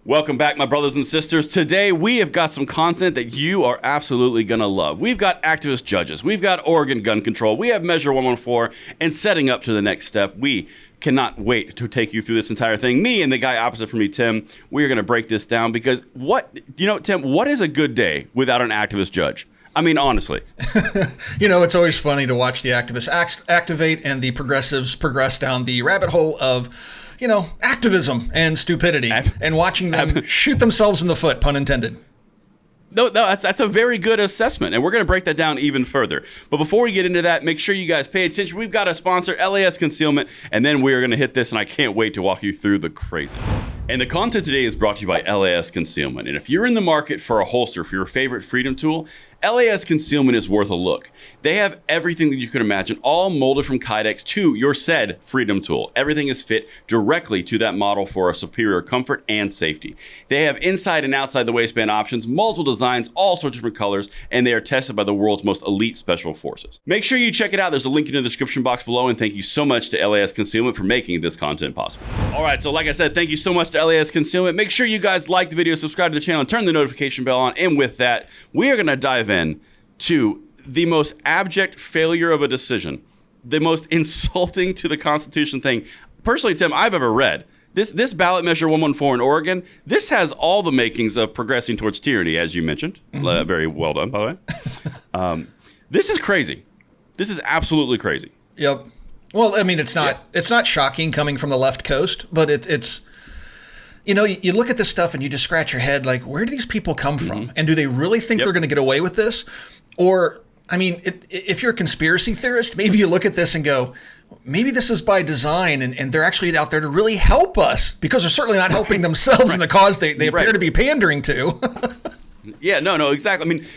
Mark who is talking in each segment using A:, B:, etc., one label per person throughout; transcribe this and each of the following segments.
A: Welcome back, my brothers and sisters. Today, we have got some content that you are absolutely going to love. We've got activist judges. We've got Oregon gun control. We have Measure 114. And setting up to the next step, we cannot wait to take you through this entire thing. Me and the guy opposite from me, Tim, we are going to break this down because Tim, what is a good day without an activist judge? I mean, honestly.
B: It's always funny to watch the activists activate and the progressives progress down the rabbit hole of activism and stupidity and watching them shoot themselves in the foot, pun intended.
A: No, that's a very good assessment, and we're going to break that down even further. But before we get into that, make sure you guys pay attention. We've got a sponsor, LAS Concealment, and then we're going to hit this, and I can't wait to walk you through the crazy. And the content today is brought to you by LAS Concealment. And if you're in the market for a holster for your favorite freedom tool, LAS Concealment is worth a look. They have everything that you could imagine, all molded from Kydex to your said freedom tool. Everything is fit directly to that model for a superior comfort and safety. They have inside and outside the waistband options, multiple designs, all sorts of different colors, and they are tested by the world's most elite special forces. Make sure you check it out. There's a link in the description box below, and thank you so much to LAS Concealment for making this content possible. All right, so like I said, thank you so much to LAS Concealment. Make sure you guys like the video, subscribe to the channel, and turn the notification bell on. And with that, we are going to dive in to the most abject failure of a decision, the most insulting to the Constitution thing, personally, Tim, I've ever read. This ballot measure 114 in Oregon, this has all the makings of progressing towards tyranny, as you mentioned. Mm-hmm. Very well done, by the way. This is crazy. This is absolutely crazy.
B: Yep. Well, I mean, it's not shocking coming from the left coast, but it's you look at this stuff and you just scratch your head like, where do these people come from? Mm-hmm. And do they really think they're going to get away with this? Or, I mean, if you're a conspiracy theorist, maybe you look at this and go, maybe this is by design and they're actually out there to really help us because they're certainly not helping themselves in the cause they appear to be pandering to.
A: Yeah, no, exactly. I mean,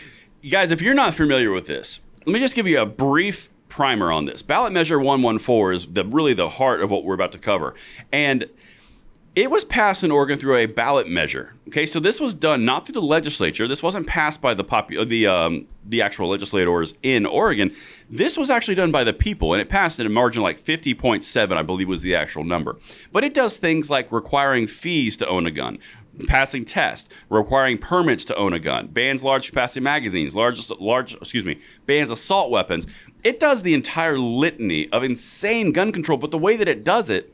A: you guys, if you're not familiar with this, let me just give you a brief primer on this. Ballot measure 114 is really the heart of what we're about to cover. And it was passed in Oregon through a ballot measure. Okay, so this was done not through the legislature. This wasn't passed by the actual legislators in Oregon. This was actually done by the people, and it passed in a margin like 50.7, I believe was the actual number. But it does things like requiring fees to own a gun, passing tests, requiring permits to own a gun, bans large capacity magazines, bans assault weapons. It does the entire litany of insane gun control, but the way that it does it,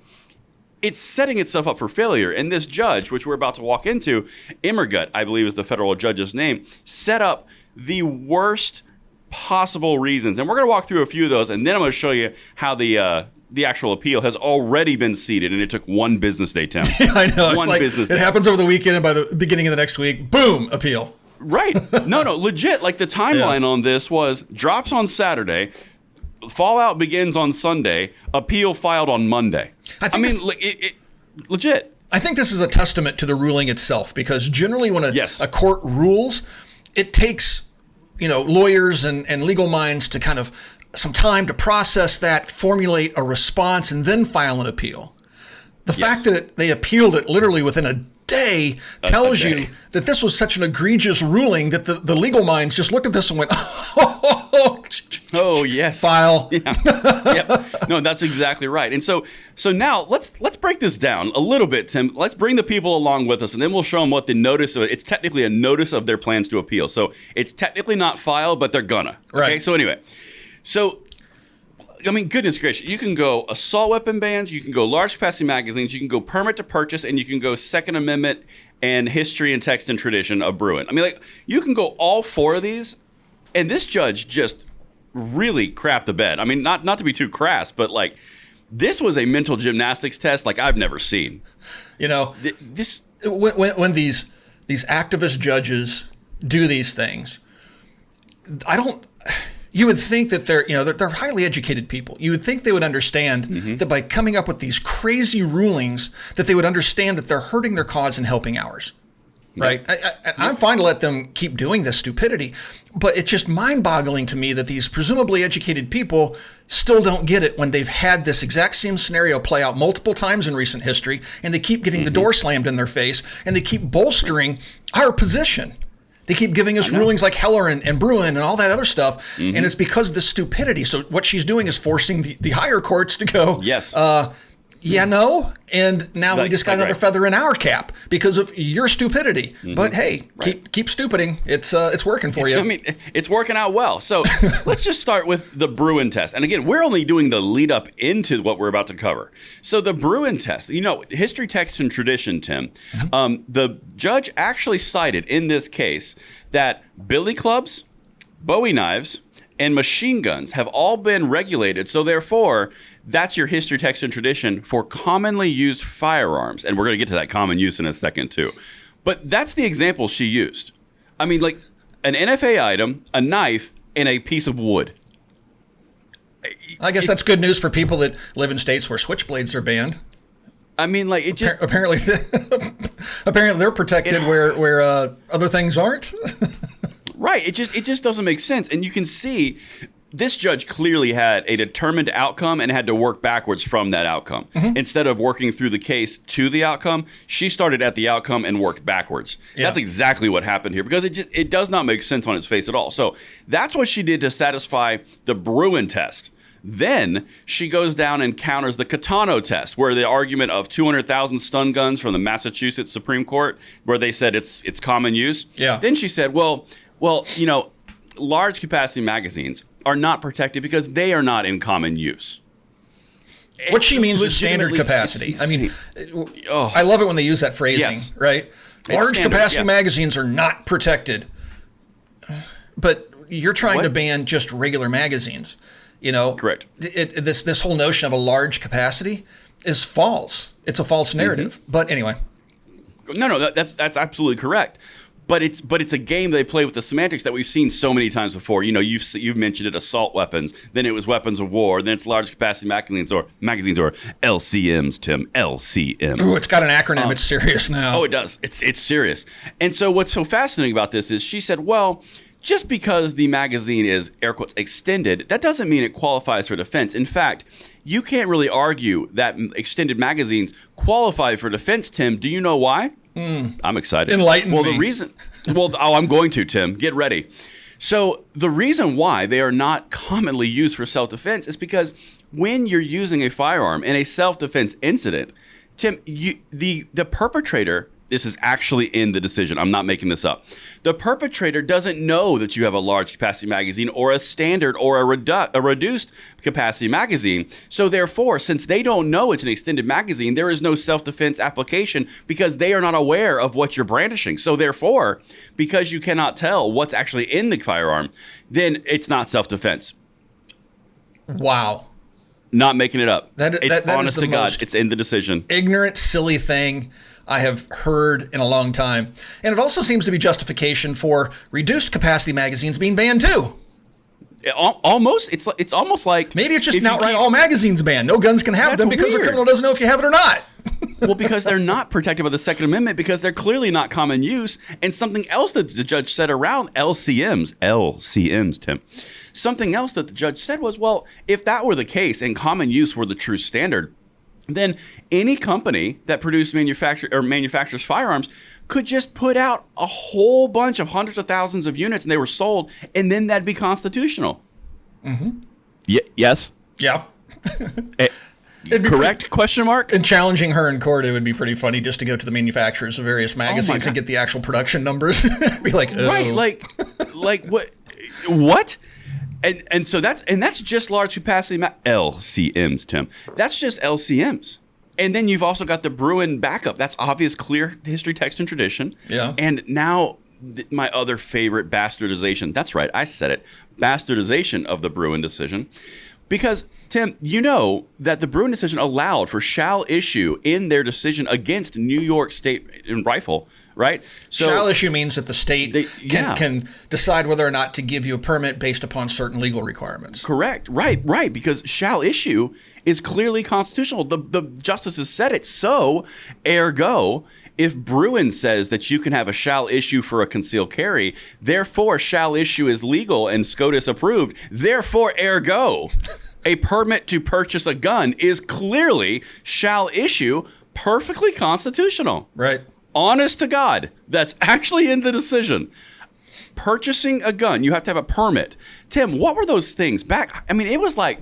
A: it's setting itself up for failure. And this judge, which we're about to walk into, Immergut, I believe is the federal judge's name, set up the worst possible reasons. And we're going to walk through a few of those, and then I'm going to show you how the actual appeal has already been seated, and it took one business day, Tim.
B: Yeah, I know.
A: One business day.
B: It happens over the weekend, and by the beginning of the next week, boom, appeal.
A: Right. No, legit. Like the timeline on this was drops on Saturday, fallout begins on Sunday, appeal filed on Monday. Legit.
B: I think this is a testament to the ruling itself, because generally when a court rules, it takes lawyers and legal minds to kind of some time to process that, formulate a response, and then file an appeal. The fact that they appealed it literally within a day tells you that this was such an egregious ruling that the legal minds just looked at this and went,
A: oh yes,
B: file.
A: Yeah. Yep. No, that's exactly right. And so now let's break this down a little bit, Tim. Let's bring the people along with us, and then we'll show them what the notice of it. It's technically a notice of their plans to appeal. So it's technically not filed, but they're gonna.
B: Right.
A: Okay. So anyway, I mean, goodness gracious, you can go assault weapon bans, you can go large capacity magazines, you can go permit to purchase, and you can go Second Amendment and history and text and tradition of Bruin. I mean, like, you can go all four of these, and this judge just really crapped the bed. I mean, not to be too crass, but like, this was a mental gymnastics test like I've never seen.
B: This when these activist judges do these things, you would think that they're highly educated people. You would think they would understand that by coming up with these crazy rulings, that they would understand that they're hurting their cause and helping ours. Right? I'm fine to let them keep doing this stupidity, but it's just mind-boggling to me that these presumably educated people still don't get it when they've had this exact same scenario play out multiple times in recent history, and they keep getting the door slammed in their face, and they keep bolstering our position. They keep giving us rulings like Heller and Bruin and all that other stuff, and it's because of the stupidity. So what she's doing is forcing the higher courts to go, Yeah, no. And now we
A: Like-
B: just got
A: like,
B: another
A: right.
B: feather in our cap because of your stupidity. But hey,
A: Right.
B: keep stupiding. It's working for you.
A: I mean, it's working out well. So let's just start with the Bruin test. And again, we're only doing the lead up into what we're about to cover. So the Bruin test, history, text, and tradition, Tim, the judge actually cited in this case that billy clubs, Bowie knives, and machine guns have all been regulated. So therefore, that's your history, text, and tradition for commonly used firearms. And we're going to get to that common use in a second, too. But that's the example she used. I mean, like an NFA item, a knife, and a piece of wood.
B: I guess that's good news for people that live in states where switchblades are banned.
A: I mean, like it just
B: Apparently, apparently they're protected where other things aren't.
A: right. It just doesn't make sense. And you can see this judge clearly had a determined outcome and had to work backwards from that outcome. Instead of working through the case to the outcome, she started at the outcome and worked backwards.
B: Yeah.
A: That's exactly what happened here because it does not make sense on its face at all. So that's what she did to satisfy the Bruin test. Then she goes down and counters the Catano test, where the argument of 200,000 stun guns from the Massachusetts Supreme Court, where they said it's common use.
B: Yeah.
A: Then she said, well, large capacity magazines are not protected because they are not in common use.
B: What she means is standard
A: Legitimately,
B: capacity.
A: it's
B: I mean,
A: Oh.
B: I love it when they use that phrasing,
A: Yes.
B: right? Large
A: standard,
B: capacity
A: yeah.
B: magazines are not protected. But you're trying
A: What?
B: to ban just regular magazines.
A: Correct.
B: This whole notion of a large capacity is false. It's a false narrative. But anyway,
A: No, that's absolutely correct. But it's a game they play with the semantics that we've seen so many times before. You've mentioned it: assault weapons. Then it was weapons of war. Then it's large capacity magazines or LCMs. Tim, LCMs.
B: ooh, it's got an acronym. It's serious now.
A: Oh, it does. It's serious. And so what's so fascinating about this is she said, well, just because the magazine is, air quotes, extended, that doesn't mean it qualifies for defense. In fact, you can't really argue that extended magazines qualify for defense, Tim. Do you know why? I'm excited.
B: Enlighten
A: well,
B: me.
A: The reason, I'm going to, Tim. Get ready. So the reason why they are not commonly used for self-defense is because when you're using a firearm in a self-defense incident, Tim, the perpetrator, this is actually in the decision. I'm not making this up. The perpetrator doesn't know that you have a large capacity magazine or a standard or a reduced capacity magazine. So therefore, since they don't know it's an extended magazine, there is no self-defense application because they are not aware of what you're brandishing. So therefore, because you cannot tell what's actually in the firearm, then it's not self-defense.
B: Wow.
A: Not making it up.
B: That
A: It's
B: is
A: honest
B: the
A: to God.
B: most
A: It's in the decision.
B: Ignorant, silly thing I have heard in a long time. And it also seems to be justification for reduced capacity magazines being banned too.
A: Almost, it's almost like
B: Maybe it's just
A: if
B: an
A: you
B: outright
A: keep-
B: all magazines ban. No guns can have
A: That's
B: them because the
A: weird.
B: criminal doesn't know if you have it or not.
A: Well, because they're not protected by the Second Amendment because they're clearly not common use. And something else that the judge said around LCMs, Tim. Something else that the judge said was, well, if that were the case and common use were the true standard, then any company that manufactures firearms could just put out a whole bunch of hundreds of thousands of units and they were sold, and then that'd be constitutional. Mm-hmm. Yes.
B: Yeah.
A: Correct?
B: pretty-
A: Question mark?
B: And challenging her in court, it would be pretty funny just to go to the manufacturers of various magazines and
A: God.
B: get the actual production numbers. Be like, oh.
A: Right, like what? And so that's just large capacity LCMs, Tim. That's just LCMs. And then you've also got the Bruin backup. That's obvious, clear history, text, and tradition.
B: Yeah.
A: And now my other favorite bastardization. That's right, I said it. Bastardization of the Bruin decision. Because, Tim, you know that the Bruin decision allowed for shall issue in their decision against New York State and Rifle, right? So
B: shall issue means that the state
A: yeah.
B: can decide whether or not to give you a permit based upon certain legal requirements.
A: correct, right, because shall issue is clearly constitutional. The justices said it. So, ergo, if Bruin says that you can have a shall issue for a concealed carry, therefore shall issue is legal and SCOTUS approved. Therefore, ergo, a permit to purchase a gun is clearly shall issue, perfectly constitutional.
B: Right.
A: Honest to God, that's actually in the decision. Purchasing a gun, you have to have a permit. Tim, what were those things back? I mean, it was like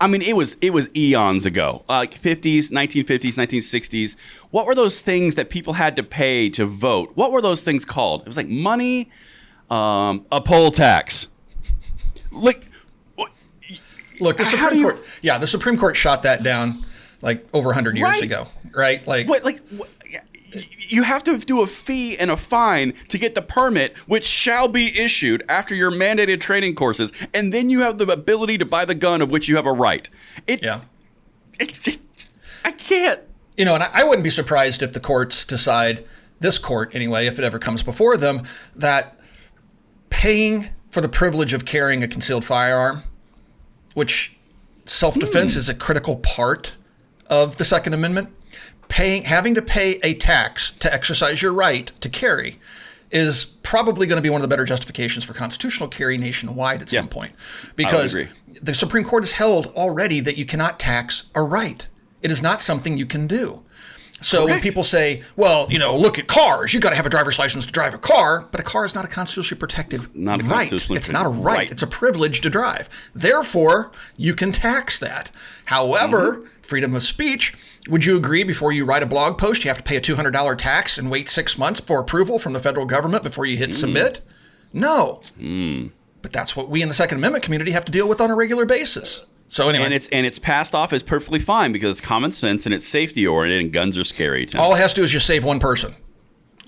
A: I mean, it was eons ago, like 50s, 1950s, 1960s. What were those things that people had to pay to vote? What were those things called? It was like money, a poll tax. Like,
B: look, the Supreme Court. Yeah, the Supreme Court shot that down like over 100 years ago, right? Like,
A: what? You have to do a fee and a fine to get the permit, which shall be issued after your mandated training courses, and then you have the ability to buy the gun of which you have a right. I can't.
B: You know, and I wouldn't be surprised if the courts decide, this court anyway, if it ever comes before them, that paying for the privilege of carrying a concealed firearm, which self-defense is a critical part of the Second Amendment, having to pay a tax to exercise your right to carry is probably going to be one of the better justifications for constitutional carry nationwide at some point. Because the Supreme Court has held already that you cannot tax a right. It is not something you can do. So when people say, well, you know, look at cars, you got to have a driver's license to drive a car, but a car is not a constitutionally protected right. It's not a right. It's a privilege to drive. Therefore, you can tax that. However, freedom of speech, would you agree before you write a blog post, you have to pay a $200 tax and wait 6 months for approval from the federal government before you hit submit? No. But that's what we in the Second Amendment community have to deal with on a regular basis. So anyway,
A: and it's passed off as perfectly fine because it's common sense and it's safety oriented and guns are scary. Tim.
B: All it has to do is just save one person.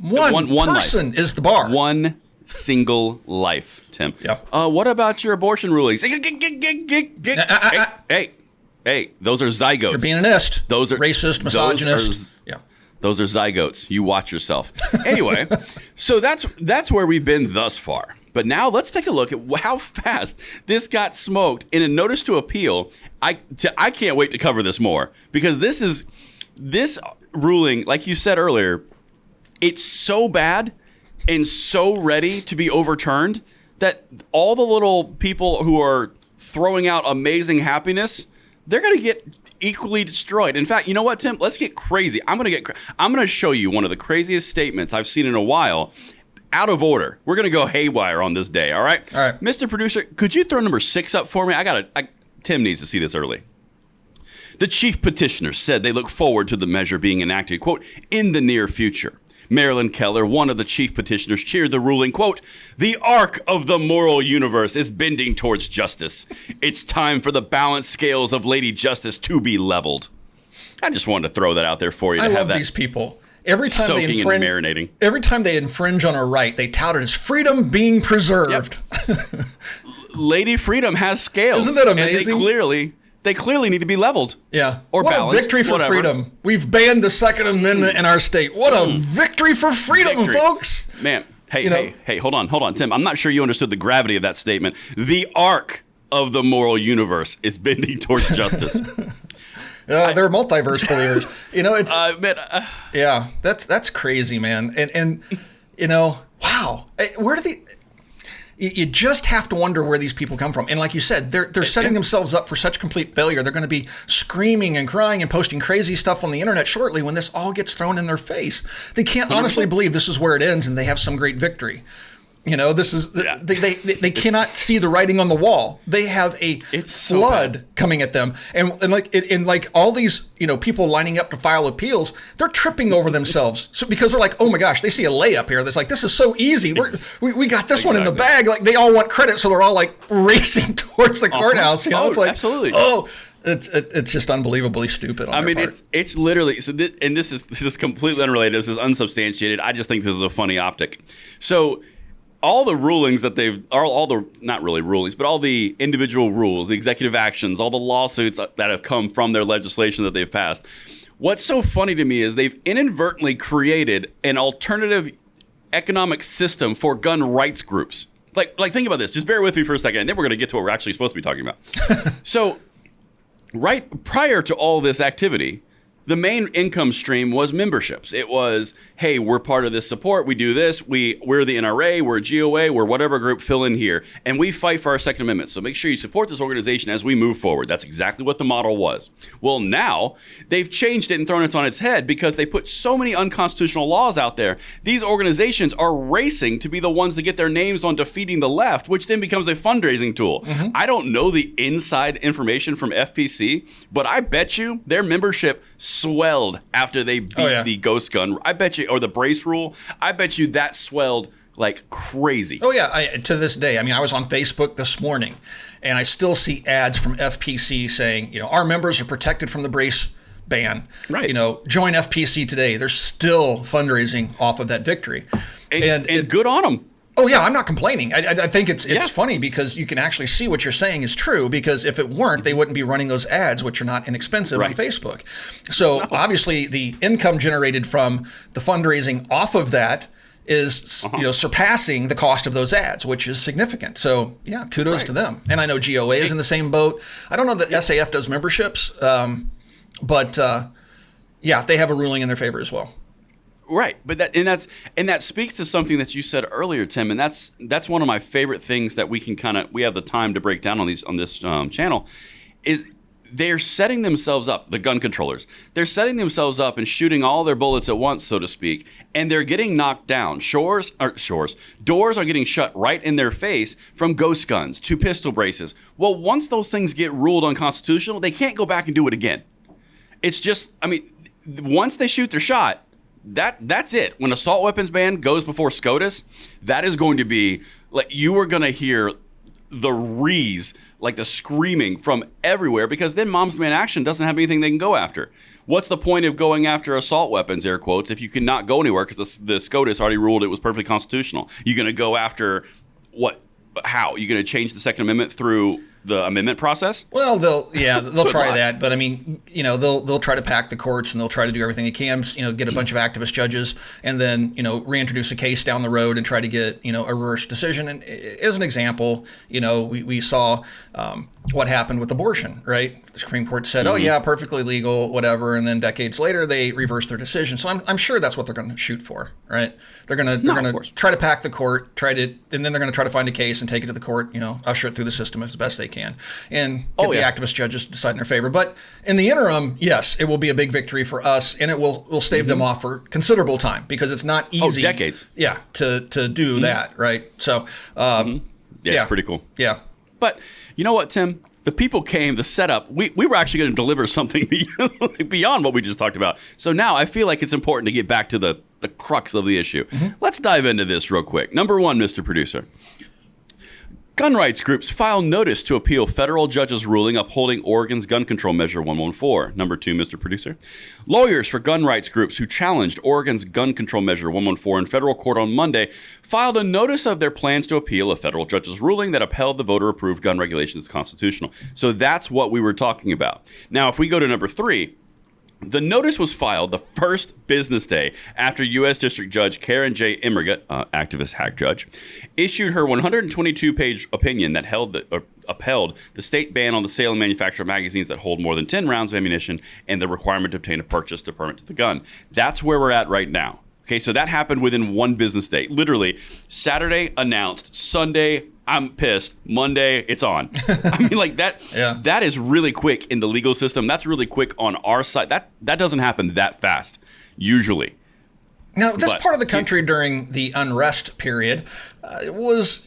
B: One person life. Is the bar.
A: One single life, Tim.
B: Yep.
A: What about your abortion rulings? Hey, those are zygotes.
B: You're being an ist.
A: Those are
B: racist, misogynist.
A: Those are zygotes. You watch yourself. Anyway, so that's where we've been thus far. But now let's take a look at how fast this got smoked in a notice to appeal. I can't wait to cover this more because this ruling, like you said earlier, it's so bad and so ready to be overturned that all the little people who are throwing out amazing happiness, they're going to get equally destroyed. In fact, you know what, Tim? Let's get crazy. I'm going to show you one of the craziest statements I've seen in a while. Out of order. We're going to go haywire on this day, all right?
B: All right.
A: Mr. Producer, could you throw number 6 up for me? Tim needs to see this early. The chief petitioner said they look forward to the measure being enacted, quote, in the near future. Marilyn Keller, one of the chief petitioners, cheered the ruling, quote, the arc of the moral universe is bending towards justice. It's time for the balanced scales of Lady Justice to be leveled. I just wanted to throw that out there for you.
B: I love these people. Every time they infringe on a right, they tout it as freedom being preserved.
A: Yep. Lady Freedom has scales.
B: Isn't that amazing?
A: And they clearly need to be leveled.
B: Yeah.
A: Or
B: what
A: balanced.
B: A victory for freedom. We've banned the Second Amendment in our state. What a victory for freedom, folks.
A: Man, hey, hold on, Tim. I'm not sure you understood the gravity of that statement. The arc of the moral universe is bending towards justice.
B: They're multiverse believers. You know, it's
A: yeah,
B: that's crazy, man. And you know, wow, where do you just have to wonder where these people come from. And like you said, they're setting themselves up for such complete failure. They're going to be screaming and crying and posting crazy stuff on the internet shortly when this all gets thrown in their face. They can't honestly believe this is where it ends and they have some great victory. You know, this is they cannot see the writing on the wall. They have a flood coming at them, and like all these people lining up to file appeals, they're tripping over themselves. So because they're like, oh my gosh, they see a layup here. That's like, this is so easy. We got this one in the bag. Like they all want credit, so they're all like racing towards the courthouse. It's like
A: absolutely.
B: It's just unbelievably stupid. On their part.
A: It's literally so. This is completely unrelated. This is unsubstantiated. I just think this is a funny optic. So. All the rulings that all the, not really rulings, but all the individual rules, the executive actions, all the lawsuits that have come from their legislation that they've passed. What's so funny to me is they've inadvertently created an alternative economic system for gun rights groups. Like think about this. Just bear with me for a second, and then we're going to get to what we're actually supposed to be talking about. So, right prior to all this activity, The main income stream was memberships. It was, hey, we're part of this support. We do this. We're the NRA. We're GOA. We're whatever group, fill in here. And we fight for our Second Amendment. So make sure you support this organization as we move forward. That's exactly what the model was. Well, now they've changed it and thrown it on its head because they put so many unconstitutional laws out there. These organizations are racing to be the ones to get their names on defeating the left, which then becomes a fundraising tool. Mm-hmm. I don't know the inside information from FPC, but I bet you their membership swelled after they beat the ghost gun. I bet you, or the brace rule, I bet you that swelled like crazy.
B: Oh yeah, to this day. I mean, I was on Facebook this morning and I still see ads from FPC saying, our members are protected from the brace ban.
A: Right.
B: Join FPC today. They're still fundraising off of that victory.
A: And good on them.
B: Oh yeah, I'm not complaining. I think it's funny because you can actually see what you're saying is true, because if it weren't, they wouldn't be running those ads, which are not inexpensive on Facebook. So obviously the income generated from the fundraising off of that is surpassing the cost of those ads, which is significant. So yeah, kudos to them. And I know GOA is in the same boat. I don't know that SAF does memberships, but they have a ruling in their favor as well.
A: Right, but that speaks to something that you said earlier, Tim, and that's one of my favorite things that we have the time to break down on this channel, is they're setting themselves up, the gun controllers. They're setting themselves up and shooting all their bullets at once, so to speak, and they're getting knocked down. Doors are getting shut right in their face, from ghost guns to pistol braces. Well, once those things get ruled unconstitutional, they can't go back and do it again. It's just, once they shoot their shot, that's it. When assault weapons ban goes before SCOTUS, that is going to be like, you are going to hear the rees, like the screaming from everywhere, because then Moms Demand Action doesn't have anything they can go after. What's the point of going after assault weapons, air quotes, if you cannot go anywhere because the SCOTUS already ruled it was perfectly constitutional? You're going to go after what? How? You're going to change the Second Amendment through the amendment process?
B: Well, they'll try that, but they'll try to pack the courts and they'll try to do everything they can, get a bunch of activist judges and then, reintroduce a case down the road and try to get, a reverse decision. And as an example, we saw what happened with abortion, right? The Supreme Court said, oh yeah, perfectly legal, whatever. And then decades later, they reversed their decision. So I'm sure that's what they're going to shoot for, right? They're going to try to pack the court, and then they're going to try to find a case and take it to the court, usher it through the system as best they can, and get the activist judges to decide in their favor. But in the interim, yes, it will be a big victory for us, and it will stave them off for considerable time, because it's not easy.
A: Decades.
B: Yeah, to do that, right? So,
A: it's pretty cool.
B: Yeah.
A: But you know what, Tim? The people came, the setup, we were actually going to deliver something beyond what we just talked about. So now I feel like it's important to get back to the crux of the issue. Let's dive into this real quick. Number one, Mr. Producer. Gun rights groups file notice to appeal federal judge's ruling upholding Oregon's gun control measure 114. Number two, Mr. Producer. Lawyers for gun rights groups who challenged Oregon's gun control measure 114 in federal court on Monday filed a notice of their plans to appeal a federal judge's ruling that upheld the voter-approved gun regulations as constitutional. So that's what we were talking about. Now, if we go to number three, the notice was filed the first business day after U.S. District Judge Karen J. Immergut, activist hack judge, issued her 122-page opinion that upheld the state ban on the sale and manufacture of magazines that hold more than 10 rounds of ammunition and the requirement to obtain a purchase to permit to the gun. That's where we're at right now. Okay, so that happened within one business day. Literally, Saturday announced, Sunday, I'm pissed, Monday, it's on. That is really quick in the legal system. That's really quick on our side. That doesn't happen that fast, usually.
B: Now, this part of the country during the unrest period was,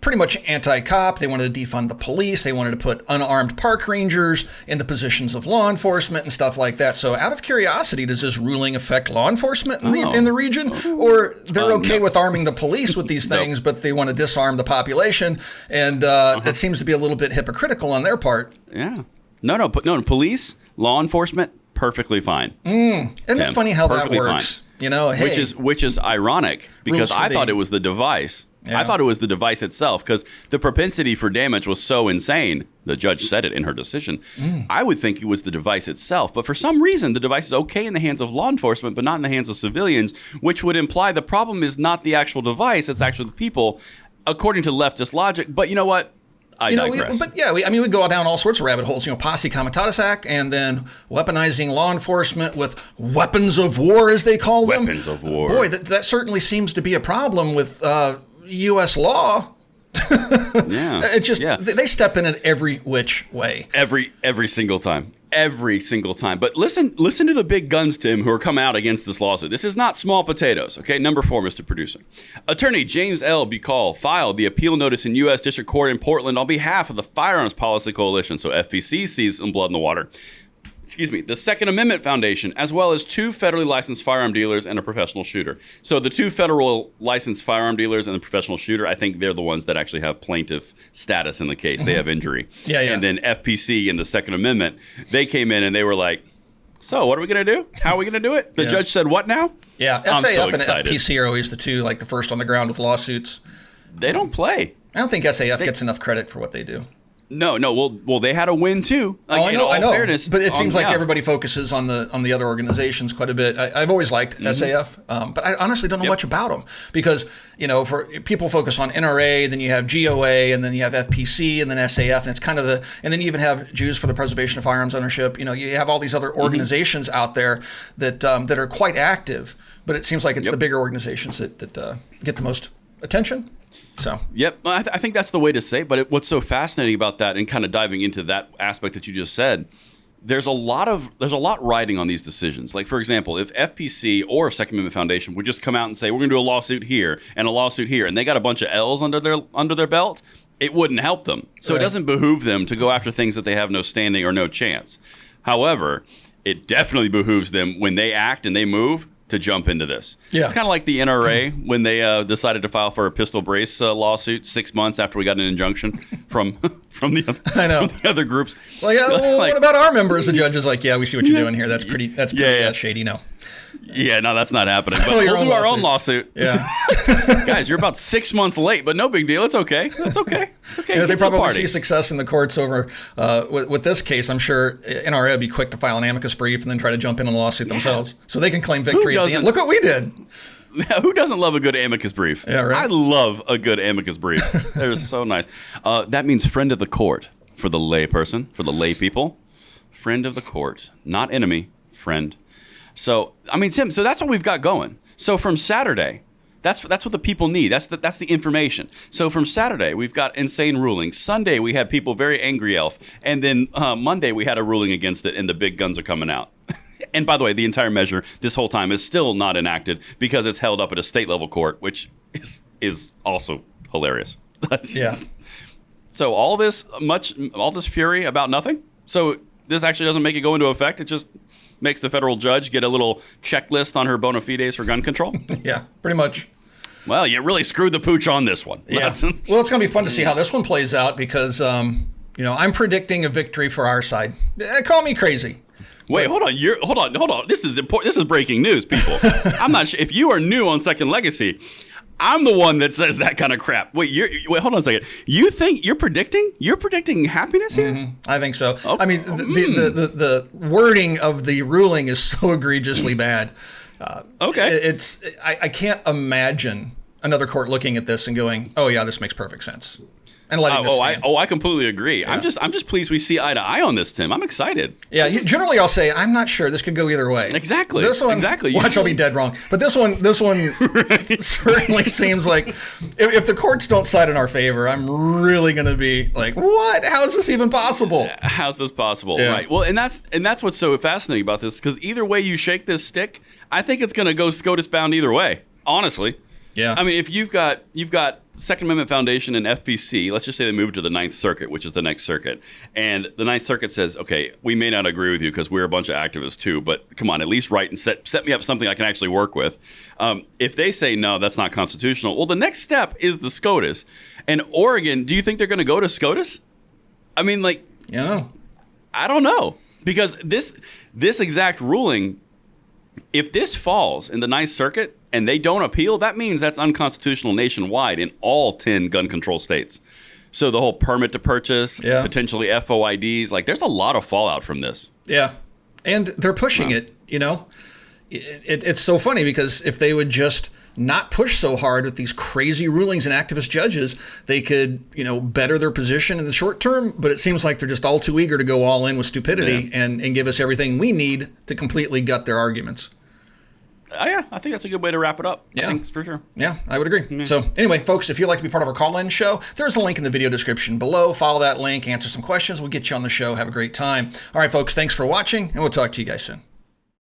B: pretty much anti-cop. They wanted to defund the police. They wanted to put unarmed park rangers in the positions of law enforcement and stuff like that. So out of curiosity, does this ruling affect law enforcement in the region? Or they're okay with arming the police with these things, but they want to disarm the population? And that seems to be a little bit hypocritical on their part.
A: Yeah. No, police, law enforcement, perfectly fine.
B: Isn't it funny how that works?
A: Fine. Which is ironic, because I thought it was the device. Yeah. I thought it was the device itself, because the propensity for damage was so insane. The judge said it in her decision. I would think it was the device itself. But for some reason, the device is okay in the hands of law enforcement, but not in the hands of civilians, which would imply the problem is not the actual device. It's actually the people, according to leftist logic. But you know what? I digress.
B: We go down all sorts of rabbit holes. Posse Comitatus Act, and then weaponizing law enforcement with weapons of war, as they call them.
A: Weapons of war.
B: Boy, that certainly seems to be a problem with U.S. law.
A: Yeah.
B: They step in it every which way.
A: Every single time. Every single time. But listen to the big guns, Tim, who are coming out against this lawsuit. This is not small potatoes. Okay, number 4, Mr. Producer. Attorney James L. Bucall filed the appeal notice in U.S. District Court in Portland on behalf of the Firearms Policy Coalition, so FPC sees some blood in the water. The Second Amendment Foundation, as well as 2 federally licensed firearm dealers and a professional shooter. So the 2 federal licensed firearm dealers and the professional shooter, I think they're the ones that actually have plaintiff status in the case. They have injury.
B: Yeah.
A: And then FPC and the Second Amendment, they came in and they were like, so what are we going to do? How are we going to do it? The judge said, what now?
B: Yeah,
A: I'm
B: SAF
A: so
B: and
A: excited.
B: FPC are always the first on the ground with lawsuits.
A: They don't play.
B: I don't think SAF gets enough credit for what they do.
A: No. Well, they had a win too.
B: I know.
A: Fairness,
B: but it seems like everybody focuses on the other organizations quite a bit. I've always liked SAF, but I honestly don't know much about them because for people focus on NRA, then you have GOA, and then you have FPC, and then SAF, and it's kind of and then you even have Jews for the Preservation of Firearms Ownership. You have all these other organizations out there that are quite active, but it seems like it's the bigger organizations that get the most attention. So
A: yep, I think that's the way to say it. But what's so fascinating about that, and kind of diving into that aspect that you just said, there's a lot riding on these decisions. Like, for example, if FPC or Second Amendment Foundation would just come out and say we're going to do a lawsuit here and a lawsuit here, and they got a bunch of L's under their belt, it wouldn't help them. So It doesn't behoove them to go after things that they have no standing or no chance. However, it definitely behooves them when they act and they move to jump into this. Yeah. It's kind of like the NRA when they decided to file for a pistol brace lawsuit 6 months after we got an injunction from the other groups.
B: Well, yeah. Well, what about our members? The judge is like, yeah, we see what you're doing here. That's pretty shady. No.
A: Yeah, no, that's not happening. But we'll do our own lawsuit.
B: Yeah.
A: Guys, you're about 6 months late, but no big deal. It's okay. It's okay. It's okay.
B: If they probably see success in the courts over with this case, I'm sure NRA would be quick to file an amicus brief and then try to jump in on the lawsuit themselves, so they can claim victory at the end. Look what we did.
A: Who doesn't love a good amicus brief?
B: Yeah, right.
A: I love a good amicus brief. They're so nice. That means friend of the court for the lay person, for the lay people. Friend of the court, not enemy, friend. So, Tim, so that's what we've got going. So from Saturday, that's what the people need. That's the information. So from Saturday, we've got insane rulings. Sunday, we had people very angry elf. And then Monday, we had a ruling against it, and the big guns are coming out. And by the way, the entire measure this whole time is still not enacted because it's held up at a state level court, which is also hilarious. So all this fury about nothing. So this actually doesn't make it go into effect. It just makes the federal judge get a little checklist on her bona fides for gun control.
B: Yeah, pretty much.
A: Well, you really screwed the pooch on this one.
B: Yeah. Well, it's going to be fun to see how this one plays out because, I'm predicting a victory for our side. Call me crazy.
A: Wait, hold on. This is important. This is breaking news, people. I'm not sure if you are new on Second Legacy. I'm the one that says that kind of crap. Wait, hold on a second. You think you're predicting happiness here?
B: Mm-hmm. I think so. Oh. The wording of the ruling is so egregiously bad.
A: Okay.
B: I can't imagine another court looking at this and going, "Oh yeah, this makes perfect sense." And letting this stand.
A: I completely agree. Yeah. I'm just pleased we see eye to eye on this, Tim. I'm excited.
B: Yeah, generally I'll say I'm not sure. This could go either way.
A: Exactly.
B: This one, watch, I'll be dead wrong. But this one certainly seems like if the courts don't side in our favor, I'm really going to be like, what? How is this even possible?
A: How's this possible?
B: Yeah.
A: Right. Well, and that's what's so fascinating about this, because either way you shake this stick, I think it's going to go SCOTUS bound either way. Honestly.
B: Yeah.
A: If you've got Second Amendment Foundation and FPC, let's just say they move to the Ninth Circuit, which is the next circuit, and the Ninth Circuit says, okay, we may not agree with you because we're a bunch of activists too, but come on, at least write and set me up something I can actually work with. If they say, no, that's not constitutional, well, the next step is the SCOTUS. And Oregon, do you think they're going to go to SCOTUS?
B: Yeah.
A: I don't know, because this exact ruling, if this falls in the Ninth Circuit and they don't appeal, that means that's unconstitutional nationwide in all 10 gun control states. So the whole permit to purchase, potentially FOIDs, there's a lot of fallout from this.
B: Yeah. And they're pushing it, It's so funny because if they would just not push so hard with these crazy rulings and activist judges, they could, better their position in the short term. But it seems like they're just all too eager to go all in with stupidity and give us everything we need to completely gut their arguments.
A: Yeah, I think that's a good way to wrap it up.
B: Yeah.
A: I think for sure.
B: Yeah, I would agree. So anyway, folks, if you'd like to be part of our call-in show, there's a link in the video description below. Follow that link, answer some questions. We'll get you on the show. Have a great time. All right, folks, thanks for watching, and we'll talk to you guys soon.